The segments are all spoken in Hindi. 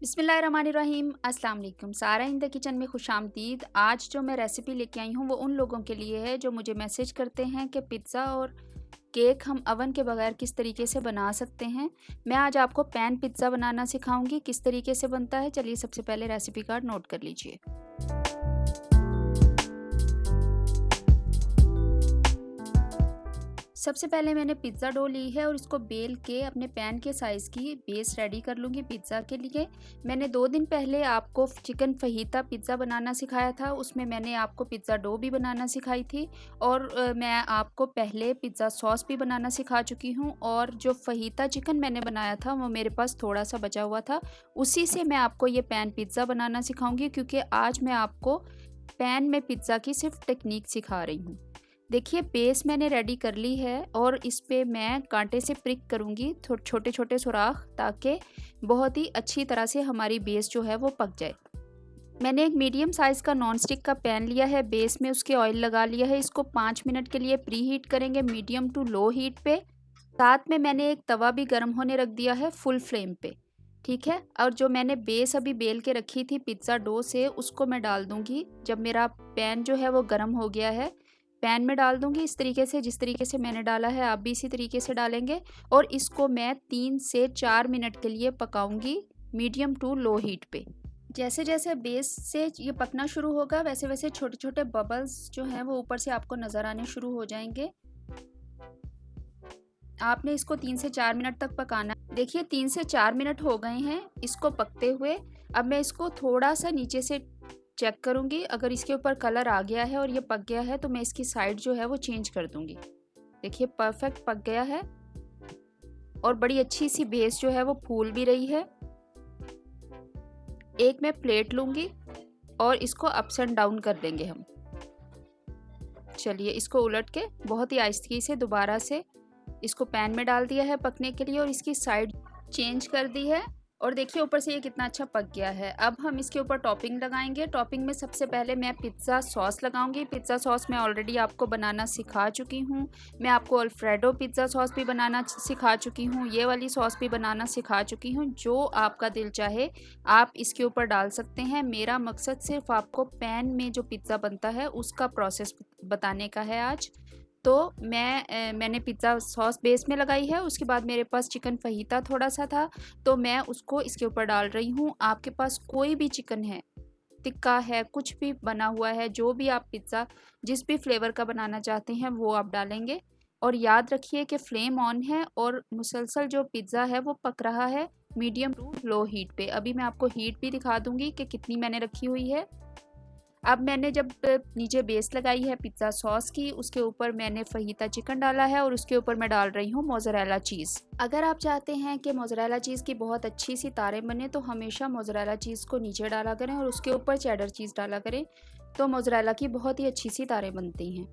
बिस्मिल्लाहिर्रहमानिर्रहीम। अस्सलाम वालेकुम। सारा इन द किचन में खुशामदीद। आज जो मैं रेसिपी लेके आई हूँ वो उन लोगों के लिए है जो मुझे मैसेज करते हैं कि पिज़्ज़ा और केक हम अवन के बगैर किस तरीके से बना सकते हैं। मैं आज आपको पैन पिज़्ज़ा बनाना सिखाऊंगी, किस तरीके से बनता है। चलिए सबसे पहले रेसिपी कार्ड नोट कर लीजिए। सबसे पहले मैंने पिज़्ज़ा डो ली है और इसको बेल के अपने पैन के साइज़ की बेस रेडी कर लूँगी पिज़्ज़ा के लिए। मैंने 2 दिन पहले आपको चिकन फहीता पिज़्ज़ा बनाना सिखाया था, उसमें मैंने आपको पिज़्ज़ा डो भी बनाना सिखाई थी और मैं आपको पहले पिज़्ज़ा सॉस भी बनाना सिखा चुकी हूँ। और जो फहीता चिकन मैंने बनाया था वो मेरे पास थोड़ा-सा बचा हुआ था, उसी से मैं आपको ये पैन पिज़्ज़ा बनाना सिखाऊँगी, क्योंकि आज मैं आपको पैन में पिज़्ज़ा की सिर्फ टेक्निक सिखा रही हूँ। देखिए बेस मैंने रेडी कर ली है और इस पे मैं कांटे से प्रिक करूँगी छोटे छोटे सुराख, ताकि बहुत ही अच्छी तरह से हमारी बेस जो है वो पक जाए। मैंने एक मीडियम साइज़ का नॉन स्टिक का पैन लिया है, बेस में उसके ऑयल लगा लिया है। इसको 5 मिनट के लिए प्री हीट करेंगे मीडियम टू लो हीट पे। साथ में मैंने एक तवा भी गर्म होने रख दिया है फुल फ्लेम पे, ठीक है। और जो मैंने बेस अभी बेल के रखी थी पिज़्ज़ा डो से, उसको मैं डाल दूंगी। जब मेरा पैन जो है वो गर्म हो गया है, पैन में डाल दूंगी इस तरीके से, जिस तरीके से मैंने डाला है आप भी इसी तरीके से डालेंगे। और इसको मैं 3 से 4 मिनट के लिए पकाऊंगी मीडियम टू लो हीट पे। जैसे जैसे बेस से ये पकना शुरू होगा वैसे वैसे छोटे छोटे बबल्स जो हैं वो ऊपर से आपको नज़र आने शुरू हो जाएंगे। आपने इसको 3 से 4 मिनट तक पकाना। देखिए 3 से 4 मिनट हो गए हैं इसको पकते हुए। अब मैं इसको थोड़ा सा नीचे से चेक करूंगी, अगर इसके ऊपर कलर आ गया है और ये पक गया है तो मैं इसकी साइड जो है वो चेंज कर दूंगी। देखिए परफेक्ट पक गया है और बड़ी अच्छी सी बेस जो है वो फूल भी रही है। एक मैं प्लेट लूंगी और इसको अप्स एंड डाउन कर देंगे हम। चलिए इसको उलट के बहुत ही आहिस्ती से दोबारा से इसको पैन में डाल दिया है पकने के लिए और इसकी साइड चेंज कर दी है। और देखिए ऊपर से ये कितना अच्छा पक गया है। अब हम इसके ऊपर टॉपिंग लगाएंगे। टॉपिंग में सबसे पहले मैं पिज़्ज़ा सॉस लगाऊंगी। पिज़्ज़ा सॉस मैं ऑलरेडी आपको बनाना सिखा चुकी हूँ। मैं आपको अल्फ्रेडो पिज़्ज़ा सॉस भी बनाना सिखा चुकी हूँ, ये वाली सॉस भी बनाना सिखा चुकी हूँ। जो आपका दिल चाहे आप इसके ऊपर डाल सकते हैं। मेरा मकसद सिर्फ आपको पैन में जो पिज़्ज़ा बनता है उसका प्रोसेस बताने का है आज। तो मैंने पिज़्ज़ा सॉस बेस में लगाई है। उसके बाद मेरे पास चिकन फहीता थोड़ा सा था तो मैं उसको इसके ऊपर डाल रही हूँ। आपके पास कोई भी चिकन है, टिक्का है, कुछ भी बना हुआ है, जो भी आप पिज़्ज़ा जिस भी फ्लेवर का बनाना चाहते हैं वो आप डालेंगे। और याद रखिए कि फ्लेम ऑन है और मुसलसल जो पिज़्ज़ा है वो पक रहा है मीडियम टू लो हीट पे। अभी मैं आपको हीट भी दिखा दूंगी कि कितनी मैंने रखी हुई है। अब मैंने जब नीचे बेस लगाई है पिज़्ज़ा सॉस की, उसके ऊपर मैंने फहीता चिकन डाला है और उसके ऊपर मैं डाल रही हूँ मोज़रेला चीज़। अगर आप चाहते हैं कि मोज़रेला चीज़ की बहुत अच्छी सी तारें बने तो हमेशा मोज़रेला चीज़ को नीचे डाला करें और उसके ऊपर चेडर चीज़ डाला करें, तो मोज़रेला की बहुत ही अच्छी सी तारें बनती हैं।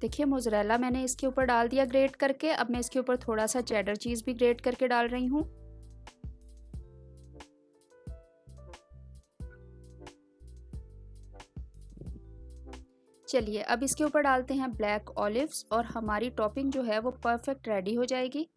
देखिए मोज़रेला मैंने इसके ऊपर डाल दिया ग्रेट करके। अब मैं इसके ऊपर थोड़ा सा चेडर चीज़ भी ग्रेट करके डाल रही हूँ। चलिए अब इसके ऊपर डालते हैं ब्लैक ऑलिव्स और हमारी टॉपिंग जो है वो परफेक्ट रेडी हो जाएगी।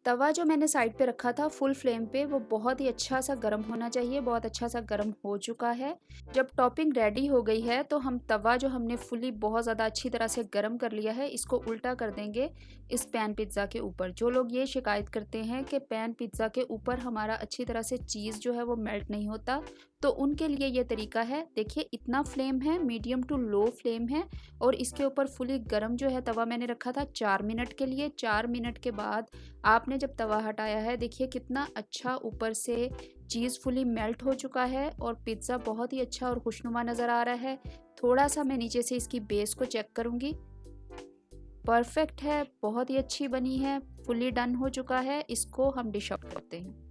तवा जो मैंने साइड पे रखा था फुल फ्लेम पे, वो बहुत ही अच्छा सा गर्म होना चाहिए। बहुत अच्छा सा गर्म हो चुका है। जब टॉपिंग रेडी हो गई है तो हम तवा जो हमने फुली बहुत ज़्यादा अच्छी तरह से गर्म कर लिया है, इसको उल्टा कर देंगे इस पैन पिज़्ज़ा के ऊपर। जो लोग ये शिकायत करते हैं कि पैन पिज़्ज़ा के ऊपर हमारा अच्छी तरह से चीज़ जो है वो मेल्ट नहीं होता, तो उनके लिए ये तरीका है। देखिए इतना फ्लेम है, मीडियम टू लो फ्लेम है और इसके ऊपर फुली गर्म जो है तवा मैंने रखा था 4 मिनट के लिए। 4 मिनट के बाद आपने जब तवा हटाया है, देखिए कितना अच्छा ऊपर से चीज़ फुली मेल्ट हो चुका है और पिज़्ज़ा बहुत ही अच्छा और खुशनुमा नज़र आ रहा है। थोड़ा सा मैं नीचे से इसकी बेस को चेक करूँगी। परफेक्ट है, बहुत ही अच्छी बनी है, फुली डन हो चुका है। इसको हम डिश आउट करते हैं।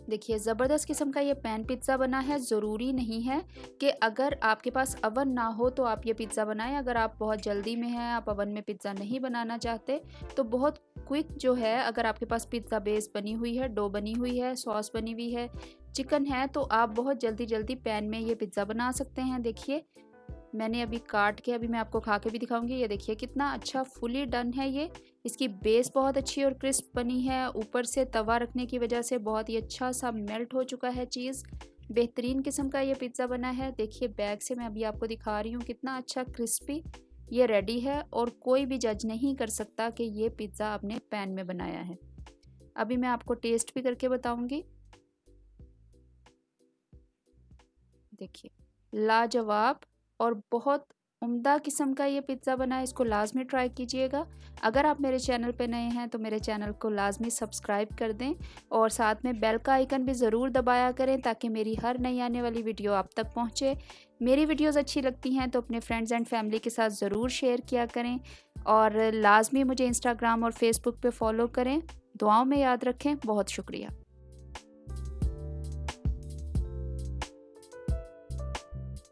देखिए ज़बरदस्त किस्म का ये पैन पिज़्ज़ा बना है। ज़रूरी नहीं है कि अगर आपके पास अवन ना हो तो आप ये पिज़्ज़ा बनाएं। अगर आप बहुत जल्दी में हैं, आप अवन में पिज़्ज़ा नहीं बनाना चाहते, तो बहुत क्विक जो है, अगर आपके पास पिज़्ज़ा बेस बनी हुई है, डो बनी हुई है, सॉस बनी हुई है, चिकन है, तो आप बहुत जल्दी जल्दी पैन में ये पिज़्ज़ा बना सकते हैं। देखिए मैंने अभी काट के अभी मैं आपको खा के भी दिखाऊंगी। ये देखिए कितना अच्छा फुली डन है ये। इसकी बेस बहुत अच्छी और क्रिस्प बनी है। ऊपर से तवा रखने की वजह से बहुत ही अच्छा सा मेल्ट हो चुका है चीज़। बेहतरीन किस्म का ये पिज़्ज़ा बना है। देखिए बैक से मैं अभी आपको दिखा रही हूँ कितना अच्छा क्रिस्पी ये रेडी है और कोई भी जज नहीं कर सकता कि ये पिज़्ज़ा आपने पैन में बनाया है। अभी मैं आपको टेस्ट भी करके बताऊंगी। देखिए लाजवाब और बहुत उम्दा किस्म का ये पिज़्ज़ा बना है। इसको लाजमी ट्राई कीजिएगा। अगर आप मेरे चैनल पे नए हैं तो मेरे चैनल को लाजमी सब्सक्राइब कर दें और साथ में बेल का आइकन भी ज़रूर दबाया करें ताकि मेरी हर नई आने वाली वीडियो आप तक पहुंचे। मेरी वीडियोस अच्छी लगती हैं तो अपने फ्रेंड्स एंड फैमिली के साथ ज़रूर शेयर किया करें और लाजमी मुझे इंस्टाग्राम और फेसबुक पे फॉलो करें। दुआओं में याद रखें। बहुत शुक्रिया।